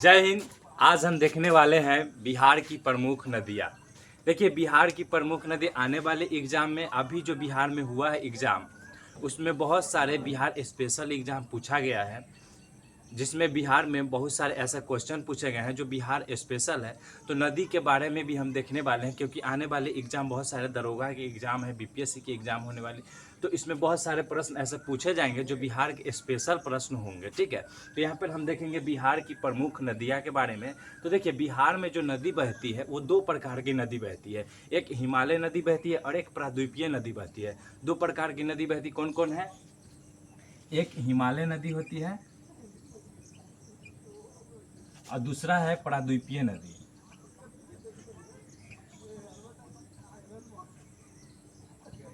जय हिंद। आज हम देखने वाले हैं बिहार की प्रमुख नदियाँ। देखिए, बिहार की प्रमुख नदी आने वाले एग्ज़ाम में अभी जो बिहार में हुआ है एग्ज़ाम, उसमें बहुत सारे बिहार स्पेशल एग्ज़ाम पूछा गया है, जिसमें बिहार में बहुत सारे ऐसे क्वेश्चन पूछे गए हैं जो बिहार स्पेशल है। तो नदी के बारे में भी हम देखने वाले हैं, क्योंकि आने वाले एग्ज़ाम बहुत सारे दरोगा के एग्ज़ाम है, बीपीएससी के एग्ज़ाम होने वाले, तो इसमें बहुत सारे प्रश्न ऐसे पूछे जाएंगे जो बिहार के स्पेशल प्रश्न होंगे। ठीक है, तो यहाँ पर हम देखेंगे बिहार की प्रमुख नदियाँ के बारे में। तो देखिए, बिहार में जो नदी बहती है वो दो प्रकार की नदी बहती है, एक हिमालय नदी बहती है और एक प्राद्वीपीय नदी बहती है। दो प्रकार की नदी बहती कौन कौन है? एक हिमालय नदी होती है और दूसरा है प्राद्वीपीय नदी।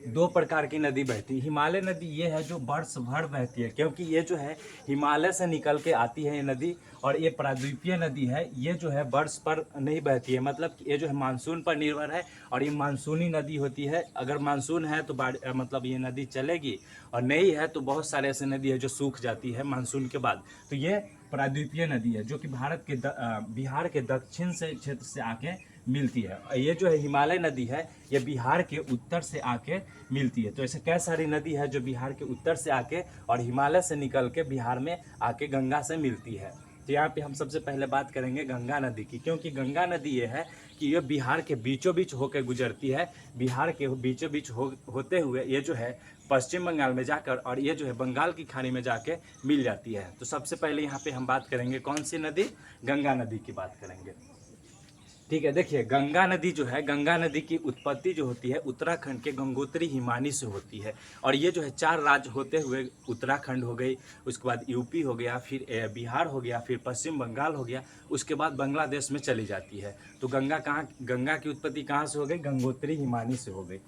दो प्रकार की नदी बहती है। हिमालय नदी ये है जो वर्ष भर बहती है, क्योंकि ये जो है हिमालय से निकल के आती है ये नदी। और ये प्राद्वीपीय नदी है, ये जो है वर्ष पर नहीं बहती है, मतलब कि ये जो है मानसून पर निर्भर है और ये मानसूनी नदी होती है। अगर मानसून है तो मतलब ये नदी चलेगी, और नहीं है तो बहुत सारे ऐसे नदी है जो सूख जाती है मानसून के बाद। तो ये प्राद्वीपीय नदी है जो कि बिहार के दक्षिण से क्षेत्र से आके मिलती है। ये जो है हिमालय नदी है, ये बिहार के उत्तर से आके मिलती है। तो ऐसे कई सारी नदी है जो बिहार के उत्तर से आके और हिमालय से निकल के बिहार में आके गंगा से मिलती है। तो यहाँ पे हम सबसे पहले बात करेंगे गंगा नदी की, क्योंकि गंगा नदी ये है कि ये बिहार के बीचों बीच होकर गुजरती है। बिहार के बीचों बीच होते हुए ये जो है पश्चिम बंगाल में जाकर और ये जो है बंगाल की खाड़ी में जाके मिल जाती है। तो सबसे पहले यहाँ पे हम बात करेंगे कौन सी नदी? गंगा नदी की बात करेंगे। ठीक है, देखिए गंगा नदी जो है, गंगा नदी की उत्पत्ति जो होती है उत्तराखंड के गंगोत्री हिमानी से होती है। और ये जो है चार राज्य होते हुए उत्तराखंड हो गई, उसके बाद यूपी हो गया, फिर बिहार हो गया, फिर पश्चिम बंगाल हो गया, उसके बाद बांग्लादेश में चली जाती है। तो गंगा की उत्पत्ति कहाँ से हो गई? गंगोत्री हिमानी से हो गई।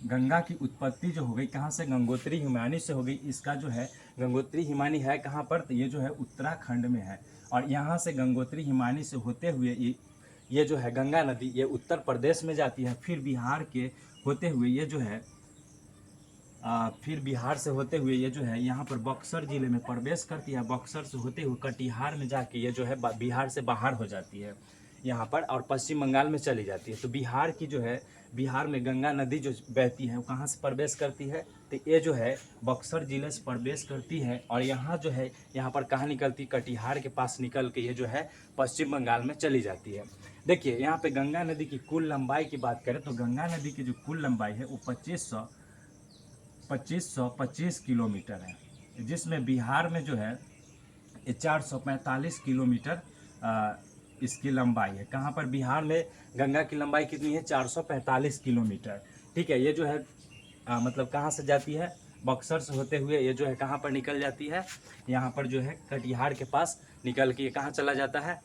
गंगा की उत्पत्ति जो हो गई कहाँ से? गंगोत्री हिमानी से हो गई। इसका जो है गंगोत्री हिमानी है कहाँ पर? तो ये जो है उत्तराखंड में है। और यहाँ से गंगोत्री हिमानी से होते हुए ये जो है गंगा नदी ये उत्तर प्रदेश में जाती है। फिर बिहार के होते हुए ये जो है फिर बिहार से होते हुए ये जो है यहाँ पर बक्सर जिले में प्रवेश करती है। बक्सर से होते हुए कटिहार में जाके ये जो है बिहार से बाहर हो जाती है यहाँ पर, और पश्चिम बंगाल में चली जाती है। तो बिहार की जो है, बिहार में गंगा नदी जो बहती है वो कहाँ से प्रवेश करती है? तो ये जो है बक्सर जिले से प्रवेश करती है और यहाँ जो है यहाँ पर कहाँ निकलती? कटिहार के पास निकल के ये जो है पश्चिम बंगाल में चली जाती है। देखिए यहाँ पे गंगा नदी की कुल लंबाई की बात करें तो गंगा नदी की जो कुल लंबाई है वो 2525 किलोमीटर है, जिसमें बिहार में जो है 445 किलोमीटर इसकी लंबाई है। कहाँ पर? बिहार में गंगा की लंबाई कितनी है? 445 किलोमीटर। ठीक है, ये जो है मतलब कहाँ से जाती है? बक्सर से होते हुए ये जो है कहाँ पर निकल जाती है? यहाँ पर जो है कटिहार के पास निकल के कहाँ चला जाता है?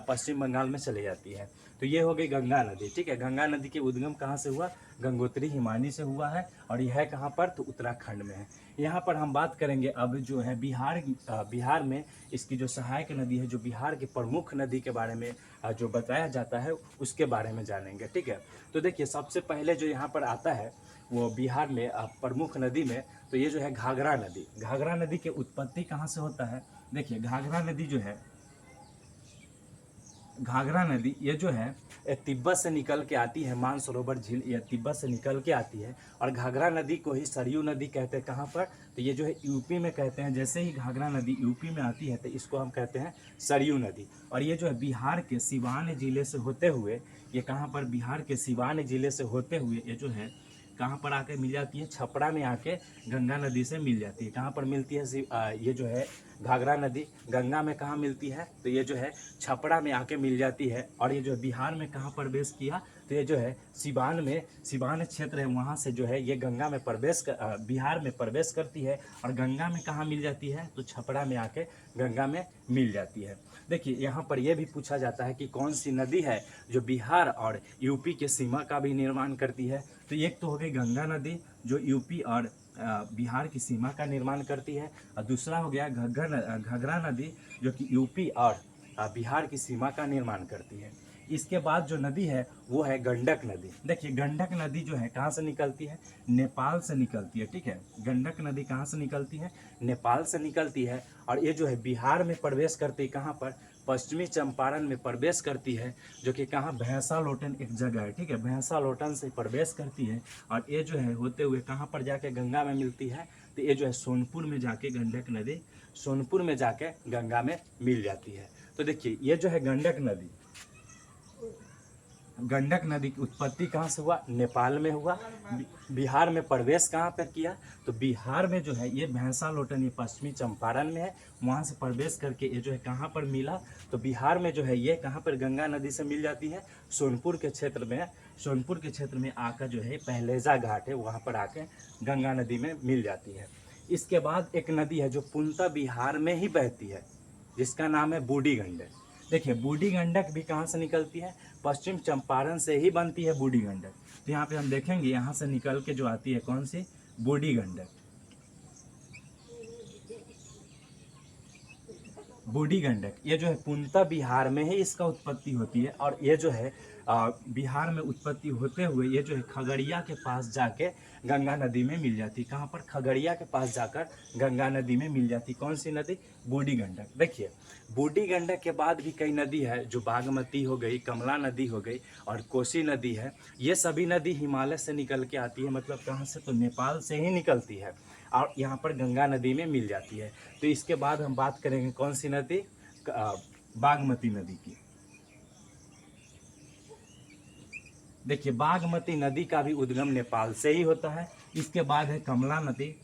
पश्चिम बंगाल में चली जाती है। तो ये हो गई गंगा नदी। ठीक है, गंगा नदी के उद्गम कहाँ से हुआ? गंगोत्री हिमानी से हुआ है। और यह है कहाँ पर? तो उत्तराखंड में है। यहाँ पर हम बात करेंगे अब जो है बिहार में इसकी जो सहायक नदी है, जो बिहार की प्रमुख नदी के बारे में जो बताया जाता है उसके बारे में जानेंगे। ठीक है, तो देखिए सबसे पहले जो यहाँ पर आता है वो बिहार में प्रमुख नदी में, तो ये जो है घाघरा नदी। घाघरा नदी की उत्पत्ति कहाँ से होता है? देखिए घाघरा नदी जो है, घाघरा नदी ये जो है तिब्बत से निकल के आती है। मानसरोवर झील ये तिब्बत से निकल के आती है और घाघरा नदी को ही सरयू नदी कहते हैं। कहाँ पर? तो ये जो है यूपी में कहते हैं। जैसे ही घाघरा नदी यूपी में आती है तो इसको हम कहते हैं सरयू नदी। और ये जो है बिहार के सिवान जिले से होते हुए, ये कहाँ पर? बिहार के सिवान जिले से होते हुए ये जो है कहाँ पर आके मिल जाती है? छपरा में आके गंगा नदी से मिल जाती है। कहाँ पर मिलती है? ये जो है घाघरा नदी गंगा में कहाँ मिलती है? तो ये जो है छपरा में आके मिल जाती है। और ये जो है बिहार में कहाँ प्रवेश किया? तो ये जो है सिवान क्षेत्र है, वहाँ से जो है ये गंगा में बिहार में प्रवेश करती है। और गंगा में कहाँ मिल जाती है? तो छपरा में आके गंगा में मिल जाती है। देखिए यहाँ पर यह भी पूछा जाता है कि कौन सी नदी है जो बिहार और यूपी के सीमा का भी निर्माण करती है? तो एक तो हो गई गंगा नदी जो यूपी और बिहार की सीमा का निर्माण करती है, और दूसरा हो गया घघरा नदी जो कि यूपी और बिहार की सीमा का निर्माण करती है। इसके बाद जो नदी है वो है गंडक नदी। देखिए गंडक नदी जो है कहाँ से निकलती है, नेपाल से निकलती है, ठीक है। गंडक नदी कहाँ से निकलती है, नेपाल से निकलती है और ये जो है बिहार में प्रवेश करती है, कहाँ पर, पश्चिमी चंपारण में प्रवेश करती है, जो कि कहाँ, भैंसा लोटन एक जगह है, ठीक है। भैंसा लोटन से प्रवेश करती है और ये जो है होते हुए कहाँ पर जाके गंगा में मिलती है, तो ये जो है सोनपुर में जाके गंडक नदी सोनपुर में जाके गंगा में मिल जाती है। तो देखिए ये जो है गंडक नदी, गंडक नदी की उत्पत्ति कहाँ से हुआ, नेपाल में हुआ। बिहार में प्रवेश कहाँ पर किया, तो बिहार में जो है ये भैंसा लोटन, ये पश्चिमी चंपारण में है, वहाँ से प्रवेश करके ये जो है कहाँ पर मिला, तो बिहार में जो है ये कहाँ पर गंगा नदी से मिल जाती है, सोनपुर के क्षेत्र में। सोनपुर के क्षेत्र में आकर जो है पहलेजा घाट है, वहाँ पर आके गंगा नदी में मिल जाती है। इसके बाद एक नदी है जो पूर्णतः बिहार में ही बहती है, जिसका नाम है बूढ़ी गंडक। देखिए बूढ़ी गंडक भी कहाँ से निकलती है, पश्चिम चंपारण से ही बनती है बूढ़ी गंडक। तो यहाँ पे हम देखेंगे यहाँ से निकल के जो आती है कौन सी, बूढ़ी गंडक। बूढ़ी गंडक ये जो है पूर्णतः बिहार में ही इसका उत्पत्ति होती है और ये जो है बिहार में उत्पत्ति होते हुए ये जो है खगड़िया के पास जाके गंगा नदी में मिल जाती। कहाँ पर, खगड़िया के पास जाकर गंगा नदी में मिल जाती। कौन सी नदी, बूढ़ी गंडक। देखिए बूढ़ी गंडक के बाद भी कई नदी है, जो बागमती हो गई, कमला नदी हो गई और कोसी नदी है। ये सभी नदी हिमालय से निकल के आती है, मतलब कहाँ से, तो नेपाल से ही निकलती है और यहाँ पर गंगा नदी में मिल जाती है। तो इसके बाद हम बात करेंगे कौन सी नदी, बागमती नदी की। देखिए बागमती नदी का भी उद्गम नेपाल से ही होता है। इसके बाद है कमला नदी।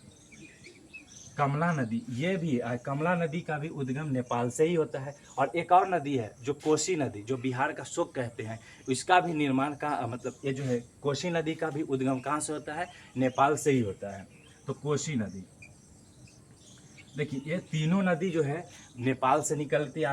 कमला नदी, ये भी कमला नदी का भी उद्गम नेपाल से ही होता है। और एक और नदी है जो कोसी नदी, जो बिहार का शोक कहते हैं, इसका भी निर्माण का मतलब ये जो है कोसी नदी का भी उद्गम कहाँ से होता है, नेपाल से ही होता है। तो कोसी नदी, देखिए ये तीनों नदी जो है नेपाल से निकल के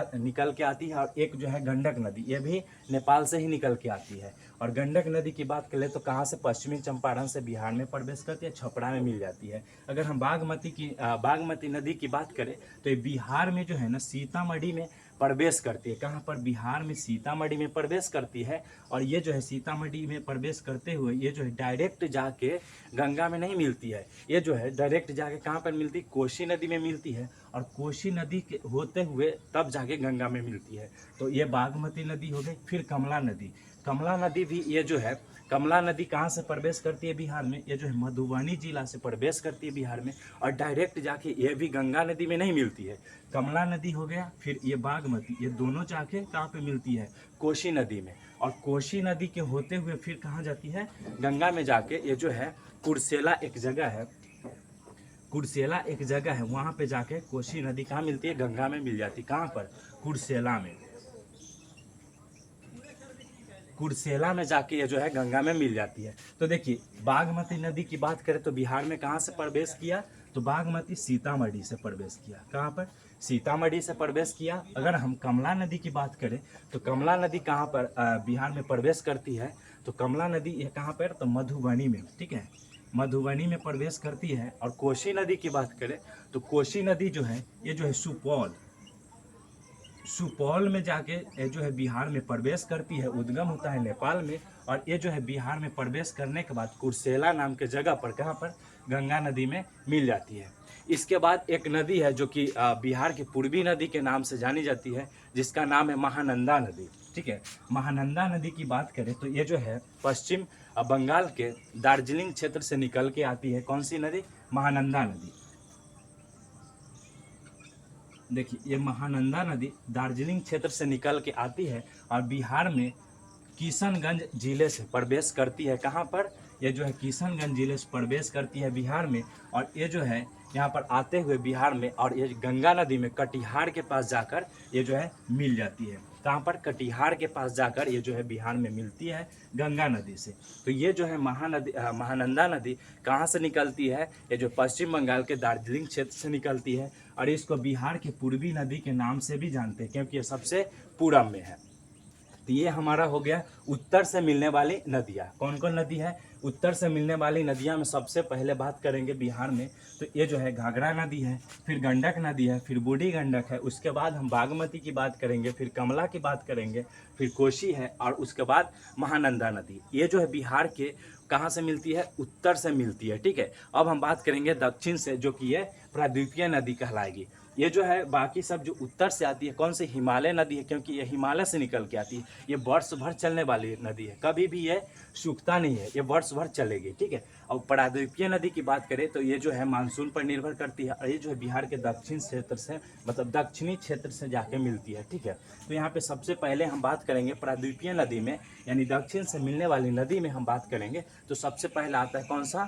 आती है और एक जो है गंडक नदी, ये भी नेपाल से ही निकल के आती है। और गंडक नदी की बात करें तो कहाँ से, पश्चिमी चंपारण से बिहार में प्रवेश करती है, छपरा में मिल जाती है। अगर हम बागमती नदी की बात करें तो ये बिहार में जो है ना सीतामढ़ी में प्रवेश करती है। कहाँ पर, बिहार में सीतामढ़ी में प्रवेश करती है और ये जो है सीतामढ़ी में प्रवेश करते हुए ये जो है डायरेक्ट जाके गंगा में नहीं मिलती है, ये जो है डायरेक्ट जाके कहाँ पर मिलती है, कोसी नदी में मिलती है और कोसी नदी के होते हुए तब जाके गंगा में मिलती है। तो ये बागमती नदी हो गई। फिर कमला नदी, कमला नदी भी ये जो है, कमला नदी कहाँ से प्रवेश करती है बिहार में, ये जो है मधुबनी जिला से प्रवेश करती है बिहार में और डायरेक्ट जाके ये भी गंगा नदी में नहीं मिलती है। कमला नदी हो गया, फिर ये बागमती, ये दोनों जाके कहाँ पे मिलती है, कोसी नदी में। और कोसी नदी के होते हुए फिर कहाँ जाती है, गंगा में जाके ये जो है कुर्सेला एक जगह है, कुर्सेला एक जगह है, वहाँ पे जाके कोसी नदी कहाँ मिलती है, गंगा में मिल जाती। कहाँ पर, कुर्सेला में। कुर्सेला में जाके ये जो है गंगा में मिल जाती है। तो देखिए बागमती नदी की बात करें तो बिहार में कहाँ से प्रवेश किया, तो बागमती सीतामढ़ी से प्रवेश किया। कहाँ पर, सीतामढ़ी से प्रवेश किया। अगर हम कमला नदी की बात करें तो कमला नदी कहाँ पर बिहार में प्रवेश करती है, तो कमला नदी ये कहाँ पर, तो मधुबनी में, ठीक है, मधुबनी में प्रवेश करती है। और कोसी नदी की बात करें तो कोसी नदी जो है ये जो है सुपौल में जाके ये जो है बिहार में प्रवेश करती है, उद्गम होता है नेपाल में और ये जो है बिहार में प्रवेश करने के बाद कुर्सेला नाम के जगह पर, कहाँ पर, गंगा नदी में मिल जाती है। इसके बाद एक नदी है जो कि बिहार की पूर्वी नदी के नाम से जानी जाती है, जिसका नाम है महानंदा नदी, ठीक है। महानंदा नदी की बात करें तो ये जो है पश्चिम बंगाल के दार्जिलिंग क्षेत्र से निकल के आती है। कौन सी नदी, महानंदा नदी। देखिए ये महानंदा नदी दार्जिलिंग क्षेत्र से निकल के आती है और बिहार में किशनगंज जिले से प्रवेश करती है। कहाँ पर, ये जो है किशनगंज जिले से प्रवेश करती है बिहार में और ये जो है यहाँ पर आते हुए बिहार में और ये गंगा नदी में कटिहार के पास जाकर ये जो है मिल जाती है। कहाँ पर, कटिहार के पास जाकर ये जो है बिहार में मिलती है गंगा नदी से। तो ये जो है महानंदा नदी कहाँ से निकलती है, ये जो पश्चिम बंगाल के दार्जिलिंग क्षेत्र से निकलती है और इसको बिहार की पूर्वी नदी के नाम से भी जानते हैं क्योंकि ये सबसे पूरब में है। तो ये हमारा हो गया उत्तर से मिलने वाली नदियाँ। कौन कौन नदी है उत्तर से मिलने वाली नदियाँ में? सबसे पहले बात करेंगे बिहार में, तो ये जो है घाघरा नदी है, फिर गंडक नदी है, फिर बूढ़ी गंडक है, उसके बाद हम बागमती की बात करेंगे, फिर कमला की बात करेंगे, फिर कोसी है, और उसके बाद महानंदा नदी। ये जो है बिहार के कहाँ से मिलती है? उत्तर से मिलती है, ठीक है। अब हम बात करेंगे दक्षिण से, जो कि ये प्रायद्वीपीय नदी कहलाएगी। ये जो है बाकी सब जो उत्तर से आती है, कौन सी? हिमालय नदी है, क्योंकि ये हिमालय से निकल के आती है। ये वर्ष भर चलने वाली नदी है, कभी भी ये सूखता नहीं है, ये वर्ष भर चलेगी, ठीक है। और प्रायद्वीपीय नदी की बात करें तो ये जो है मानसून पर निर्भर करती है, और ये जो है बिहार के दक्षिण क्षेत्र से, मतलब दक्षिणी क्षेत्र से जाके मिलती है, ठीक है। तो यहाँ पे सबसे पहले हम बात करेंगे प्रायद्वीपीय नदी में, यानी दक्षिण से मिलने वाली नदी में हम बात करेंगे, तो सबसे पहला आता है कौन सा?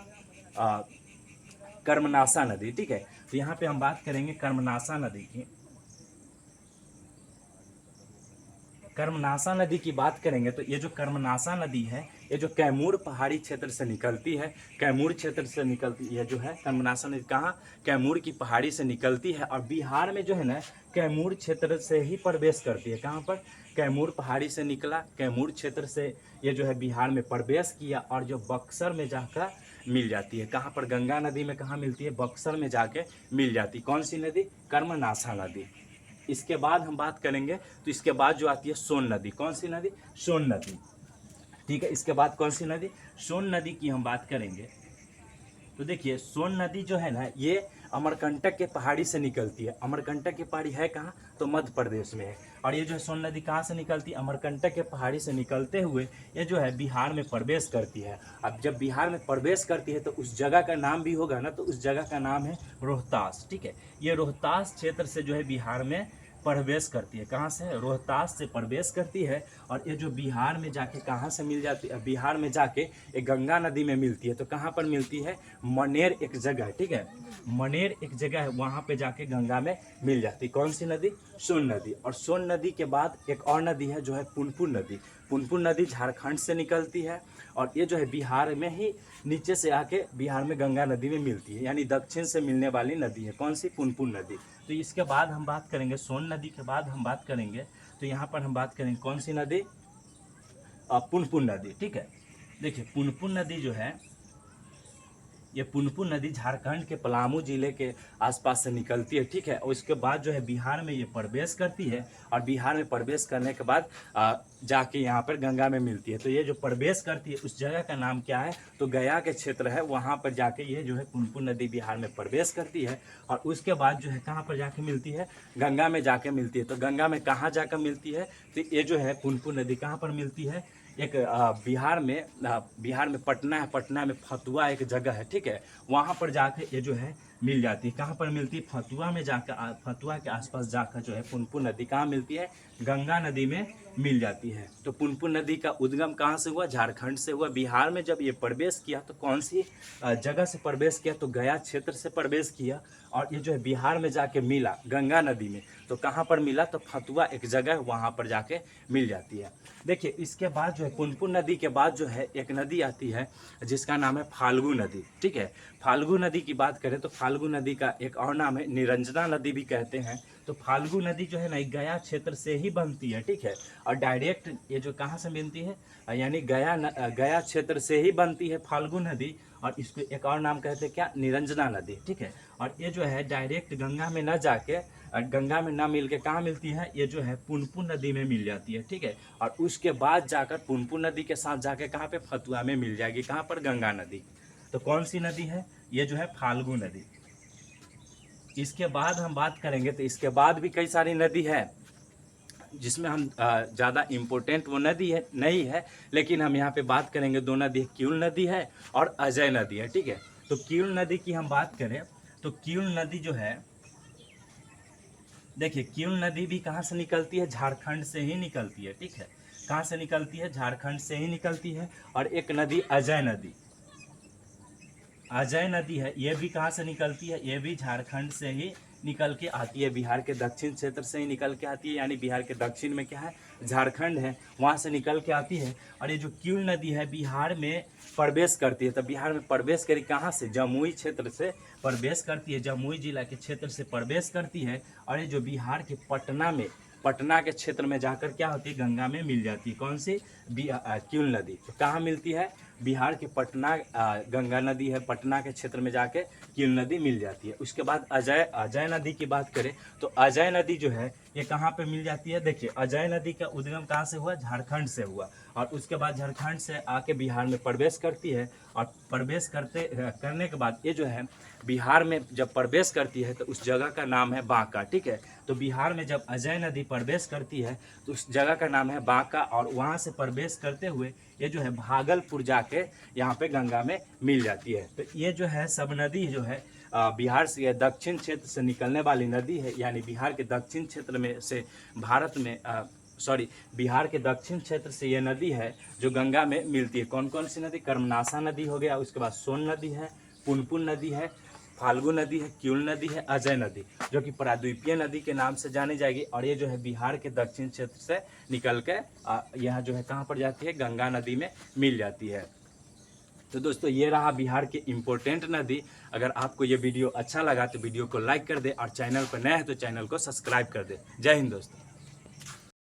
कर्मनाशा नदी, ठीक है। तो यहाँ पे हम बात करेंगे कर्मनाशा नदी की। कर्मनाशा नदी की बात करेंगे तो ये जो कर्मनाशा नदी है, ये जो कैमूर पहाड़ी क्षेत्र से निकलती है, कैमूर क्षेत्र से निकलती है जो है कर्मनाशा नदी। कहाँ? कैमूर की पहाड़ी से निकलती है, और बिहार में जो है ना कैमूर क्षेत्र से ही प्रवेश करती है। कहाँ पर? कैमूर पहाड़ी से निकला, कैमूर क्षेत्र से ये जो है बिहार में प्रवेश किया, और जो बक्सर में जाकर मिल जाती है। कहाँ पर? गंगा नदी में कहाँ मिलती है? बक्सर में जाके मिल जाती है। कौन सी नदी? कर्मनाशा नदी। इसके बाद हम बात करेंगे तो इसके बाद जो आती है सोन नदी। कौन सी नदी? सोन नदी, ठीक है। इसके बाद कौन सी नदी? सोन नदी की हम बात करेंगे तो देखिए सोन नदी जो है ना, ये अमरकंटक के पहाड़ी से निकलती है। अमरकंटक की पहाड़ी है कहाँ? तो मध्य प्रदेश में है। और ये जो है सोन नदी कहाँ से निकलती है? अमरकंटक के पहाड़ी से निकलते हुए ये जो है बिहार में प्रवेश करती है। अब जब बिहार में प्रवेश करती है तो उस जगह का नाम भी होगा ना, तो उस जगह का नाम है रोहतास, ठीक है। ये रोहतास क्षेत्र से जो है बिहार में प्रवेश करती है। कहाँ से? रोहतास से प्रवेश करती है, और ये जो बिहार में जाके कहाँ से मिल जाती है? बिहार में जाके एक गंगा नदी में मिलती है। तो कहाँ पर मिलती है? मनेर एक जगह है, ठीक है। मनेर एक जगह है, वहाँ पे जाके गंगा में मिल जाती है। कौन सी नदी? सोन नदी। और सोन नदी के बाद एक और नदी है जो है पुनपुन नदी। पुनपुन नदी झारखंड से निकलती है, और ये जो है बिहार में ही नीचे से आके बिहार में गंगा नदी में मिलती है, यानी दक्षिण से मिलने वाली नदी है। कौन सी? पुनपुन नदी। तो इसके बाद हम बात करेंगे सोन नदी के बाद हम बात करेंगे तो यहाँ पर हम बात करेंगे कौन सी नदी? पुनपुन नदी, ठीक है। देखिए पुनपुन नदी जो है, ये पुनपुन नदी झारखंड के पलामू जिले के आसपास से निकलती है, ठीक है। और इसके बाद जो है बिहार में ये प्रवेश करती है, और बिहार में प्रवेश करने के बाद जाके यहाँ पर गंगा में मिलती है। तो ये जो प्रवेश करती है उस जगह का नाम क्या है? तो गया के क्षेत्र है, वहाँ पर जाके ये जो है पुनपुन नदी बिहार में प्रवेश करती है, और उसके बाद जो है कहाँ पर जाके मिलती है? गंगा में जाके मिलती है। तो गंगा में कहाँ जाकर मिलती है? तो ये जो है पुनपुन नदी कहाँ पर मिलती है? एक बिहार में पटना है, पटना में फतुआ एक जगह है, ठीक है। वहाँ पर जाकर ये जो है मिल जाती है। कहाँ पर मिलती है? फतुआ में जाकर, फतुआ के आसपास जाकर जो है पुनपुन नदी कहाँ मिलती है? गंगा नदी में मिल जाती है। तो पुनपुन नदी का उद्गम कहाँ से हुआ? झारखंड से हुआ। बिहार में जब ये प्रवेश किया तो कौन सी जगह से प्रवेश किया? तो गया क्षेत्र से प्रवेश किया, और ये जो है बिहार में जाके मिला गंगा नदी में। तो कहाँ पर मिला? तो फतुआ एक जगह, वहाँ पर जाके मिल जाती है। देखिए इसके बाद जो है पुनपुन नदी के बाद जो है एक नदी आती है जिसका नाम है फाल्गु नदी, ठीक है। फाल्गु नदी की बात करें तो फाल्गु नदी का एक और नाम है निरंजना नदी भी कहते हैं। तो फाल्गु नदी जो है ना गया क्षेत्र से ही बनती है, ठीक है। और डायरेक्ट ये जो कहाँ से बनती है? यानी गया क्षेत्र से ही बनती है फाल्गु नदी, और इसको एक और नाम कहते हैं क्या? निरंजना नदी, ठीक है। और ये जो है डायरेक्ट गंगा में न जाके, गंगा में ना मिल के कहाँ मिलती है? ये जो है पुनपुन नदी में मिल जाती है, ठीक है। और उसके बाद जाकर पुनपुन नदी के साथ जाके कहाँ पे? फतुआ में मिल जाएगी। कहाँ पर? गंगा नदी। तो कौन सी नदी है? ये जो है फाल्गु नदी। इसके बाद हम बात करेंगे तो इसके बाद भी कई सारी नदी है, जिसमें हम ज़्यादा इम्पोर्टेंट वो नदी है नहीं है, लेकिन हम यहाँ पे बात करेंगे दो नदी, किउल नदी है और अजय नदी है, ठीक है। तो किउल नदी की हम बात करें तो किउल नदी जो है, देखिए किउल नदी भी कहाँ से निकलती है? झारखंड से ही निकलती है, ठीक है। कहाँ से निकलती है? झारखंड से ही निकलती है। और एक नदी अजय नदी, अजय नदी है, ये भी कहाँ से निकलती है? ये भी झारखंड से ही निकल के आती है, बिहार के दक्षिण क्षेत्र से ही निकल के आती है। यानी बिहार के दक्षिण में क्या है? झारखंड है, वहाँ से निकल के आती है। और ये जो किउल नदी है बिहार में प्रवेश करती है। तो बिहार में प्रवेश करी कहाँ से? जमुई क्षेत्र से प्रवेश करती है, जमुई जिला के क्षेत्र से प्रवेश करती है। और ये जो बिहार के पटना में पटना के क्षेत्र में जाकर क्या होती है, गंगा में मिल जाती है। कौन सी? किउल नदी। तो कहाँ मिलती है? बिहार के पटना, गंगा नदी है, पटना के क्षेत्र में जाके किउल नदी मिल जाती है। उसके बाद अजय नदी की बात करें तो अजय नदी जो है ये कहाँ पे मिल जाती है? देखिए, अजय नदी का उद्गम कहाँ से हुआ? झारखंड से हुआ, और उसके बाद झारखंड से आके बिहार में प्रवेश करती है, और प्रवेश करने के बाद ये जो है बिहार में जब प्रवेश करती है तो उस जगह का नाम है बांका। ठीक है, तो बिहार में जब अजय नदी प्रवेश करती है तो उस जगह का नाम है बांका, और वहाँ से प्रवेश करते हुए ये जो है भागलपुर जाके यहाँ पे गंगा में मिल जाती है। तो ये जो है सब नदी जो है बिहार से दक्षिण क्षेत्र से निकलने वाली नदी है, यानी बिहार के दक्षिण क्षेत्र में से भारत में बिहार के दक्षिण क्षेत्र से ये नदी है जो गंगा में मिलती है। कौन कौन सी नदी? कर्मनाशा नदी हो गया, उसके बाद सोन नदी है, पुनपुन नदी है, फाल्गु नदी है, किउल नदी है, अजय नदी, जो कि प्राद्वीपीय नदी के नाम से जानी जाएगी। और ये जो है बिहार के दक्षिण क्षेत्र से निकल के यहाँ जो है कहाँ पर जाती है? गंगा नदी में मिल जाती है। तो दोस्तों ये रहा बिहार के इम्पोर्टेंट नदी। अगर आपको ये वीडियो अच्छा लगा तो वीडियो को लाइक कर दे, और चैनल पर नया है तो चैनल को सब्सक्राइब कर दे। जय हिंद दोस्तों।